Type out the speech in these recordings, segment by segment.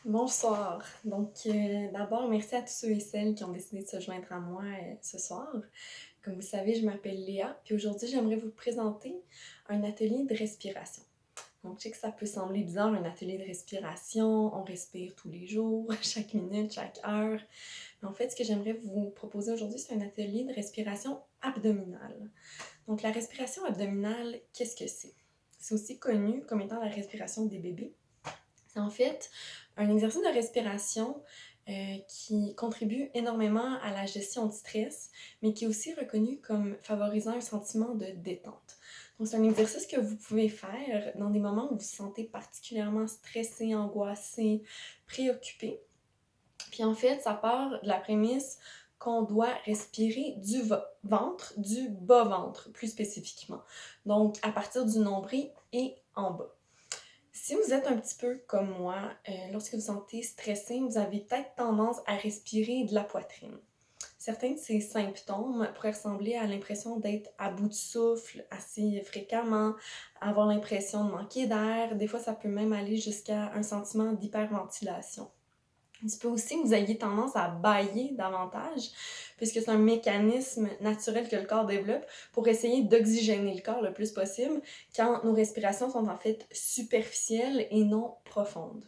Bonsoir. D'abord, merci à tous ceux et celles qui ont décidé de se joindre à moi ce soir. Comme vous savez, je m'appelle Léa, puis aujourd'hui, j'aimerais vous présenter un atelier de respiration. Donc, je sais que ça peut sembler bizarre, un atelier de respiration, on respire tous les jours, chaque minute, chaque heure. Mais en fait, ce que j'aimerais vous proposer aujourd'hui, c'est un atelier de respiration abdominale. Donc, la respiration abdominale, qu'est-ce que c'est? C'est aussi connu comme étant la respiration des bébés. C'est en fait un exercice de respiration qui contribue énormément à la gestion du stress, mais qui est aussi reconnu comme favorisant un sentiment de détente. Donc, c'est un exercice que vous pouvez faire dans des moments où vous vous sentez particulièrement stressé, angoissé, préoccupé. Puis en fait, ça part de la prémisse qu'on doit respirer du ventre, du bas-ventre plus spécifiquement. Donc, à partir du nombril et en bas. Si vous êtes un petit peu comme moi, lorsque vous vous sentez stressé, vous avez peut-être tendance à respirer de la poitrine. Certains de ces symptômes pourraient ressembler à l'impression d'être à bout de souffle assez fréquemment, avoir l'impression de manquer d'air. Des fois, ça peut même aller jusqu'à un sentiment d'hyperventilation. Il se peut aussi que vous ayez tendance à bâiller davantage, puisque c'est un mécanisme naturel que le corps développe pour essayer d'oxygéner le corps le plus possible quand nos respirations sont en fait superficielles et non profondes.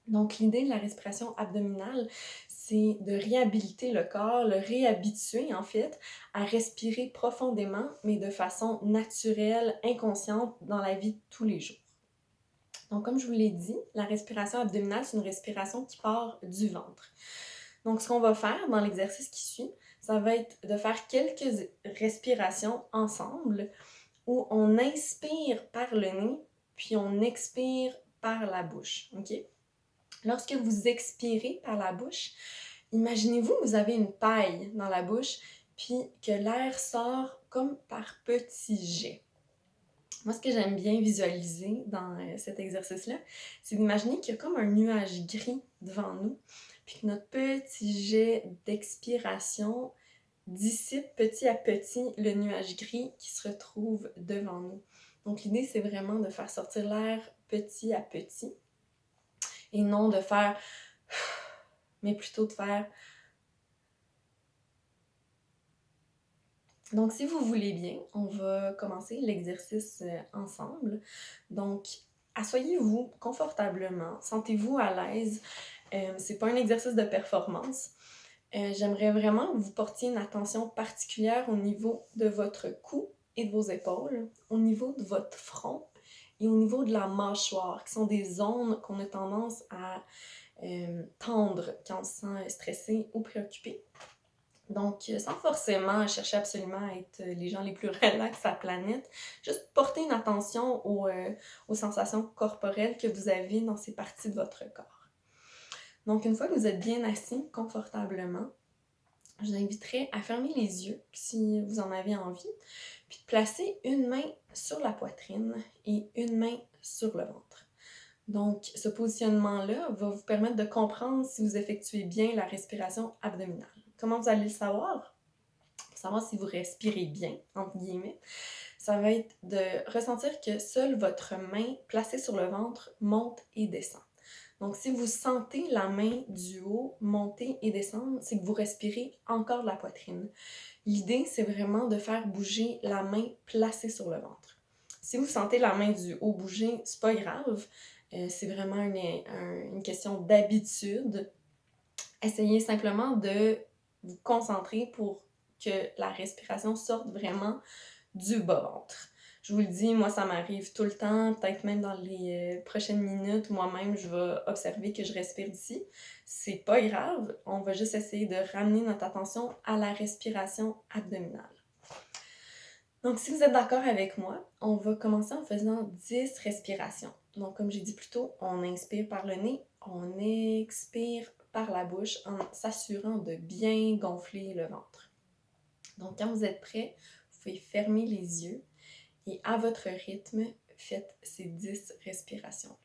Donc, l'idée de la respiration abdominale, c'est de réhabiliter le corps, le réhabituer en fait à respirer profondément, mais de façon naturelle, inconsciente dans la vie de tous les jours. Donc, comme je vous l'ai dit, la respiration abdominale, c'est une respiration qui part du ventre. Donc, ce qu'on va faire dans l'exercice qui suit, ça va être de faire quelques respirations ensemble où on inspire par le nez, puis on expire par la bouche. OK? Lorsque vous expirez par la bouche, imaginez-vous que vous avez une paille dans la bouche, puis que l'air sort comme par petits jets. Moi, ce que j'aime bien visualiser dans cet exercice-là, c'est d'imaginer qu'il y a comme un nuage gris devant nous, puis que notre petit jet d'expiration dissipe petit à petit le nuage gris qui se retrouve devant nous. Donc, l'idée, c'est vraiment de faire sortir l'air petit à petit et non de faire mais plutôt de faire. Donc, si vous voulez bien, on va commencer l'exercice ensemble. Donc, asseyez-vous confortablement, sentez-vous à l'aise. C'est pas un exercice de performance. J'aimerais vraiment que vous portiez une attention particulière au niveau de votre cou et de vos épaules, au niveau de votre front et au niveau de la mâchoire, qui sont des zones qu'on a tendance à tendre quand on se sent stressé ou préoccupé. Donc, sans forcément chercher absolument à être les gens les plus relax à la planète, juste porter une attention aux sensations corporelles que vous avez dans ces parties de votre corps. Donc, une fois que vous êtes bien assis confortablement, je vous inviterai à fermer les yeux si vous en avez envie, puis de placer une main sur la poitrine et une main sur le ventre. Donc, ce positionnement-là va vous permettre de comprendre si vous effectuez bien la respiration abdominale. Comment vous allez le savoir? Pour savoir si vous respirez bien, entre guillemets, ça va être de ressentir que seule votre main placée sur le ventre monte et descend. Donc, si vous sentez la main du haut monter et descendre, c'est que vous respirez encore de la poitrine. L'idée, c'est vraiment de faire bouger la main placée sur le ventre. Si vous sentez la main du haut bouger, c'est pas grave. C'est vraiment une question d'habitude. Essayez simplement de vous concentrer pour que la respiration sorte vraiment du bas-ventre. Je vous le dis, moi, ça m'arrive tout le temps, peut-être même dans les prochaines minutes, moi-même, je vais observer que je respire d'ici. C'est pas grave, on va juste essayer de ramener notre attention à la respiration abdominale. Donc, si vous êtes d'accord avec moi, on va commencer en faisant 10 respirations. Donc, comme j'ai dit plus tôt, on inspire par le nez, on expire par la bouche en s'assurant de bien gonfler le ventre. Donc, quand vous êtes prêts, vous pouvez fermer les yeux et à votre rythme, faites ces 10 respirations.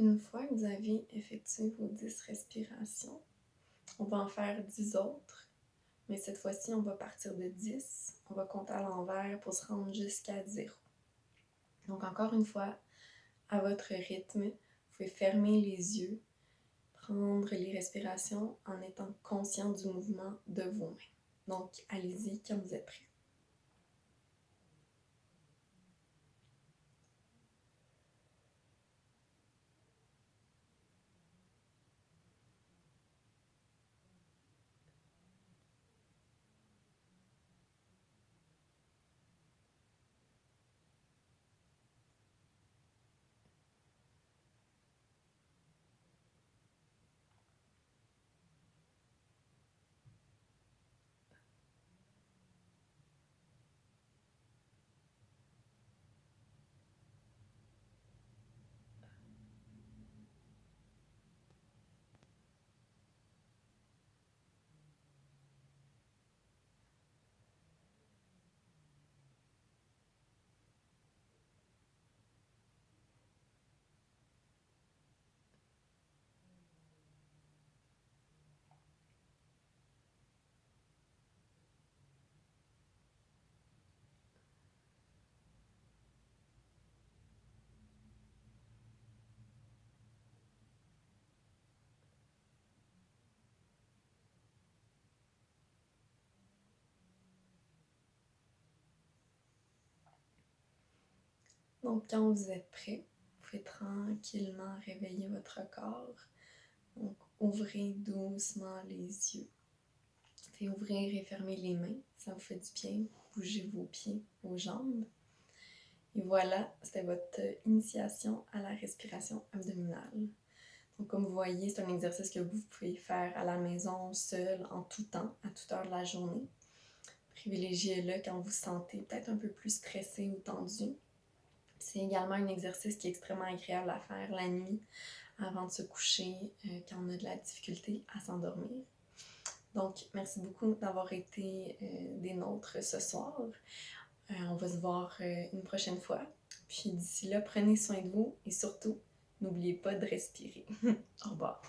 Une fois que vous avez effectué vos 10 respirations, on va en faire 10 autres, mais cette fois-ci, on va partir de 10. On va compter à l'envers pour se rendre jusqu'à 0. Donc encore une fois, à votre rythme, vous pouvez fermer les yeux, prendre les respirations en étant conscient du mouvement de vos mains. Donc allez-y quand vous êtes prêts. Donc quand vous êtes prêts, vous pouvez tranquillement réveiller votre corps. Donc ouvrez doucement les yeux. Faites ouvrir et fermer les mains, ça vous fait du bien. Bougez vos pieds, vos jambes. Et voilà, c'était votre initiation à la respiration abdominale. Donc comme vous voyez, c'est un exercice que vous pouvez faire à la maison, seul, en tout temps, à toute heure de la journée. Privilégiez-le quand vous vous sentez peut-être un peu plus stressé ou tendu. C'est également un exercice qui est extrêmement agréable à faire la nuit avant de se coucher quand on a de la difficulté à s'endormir. Donc, merci beaucoup d'avoir été des nôtres ce soir. On va se voir une prochaine fois. Puis d'ici là, prenez soin de vous et surtout, n'oubliez pas de respirer. Au revoir.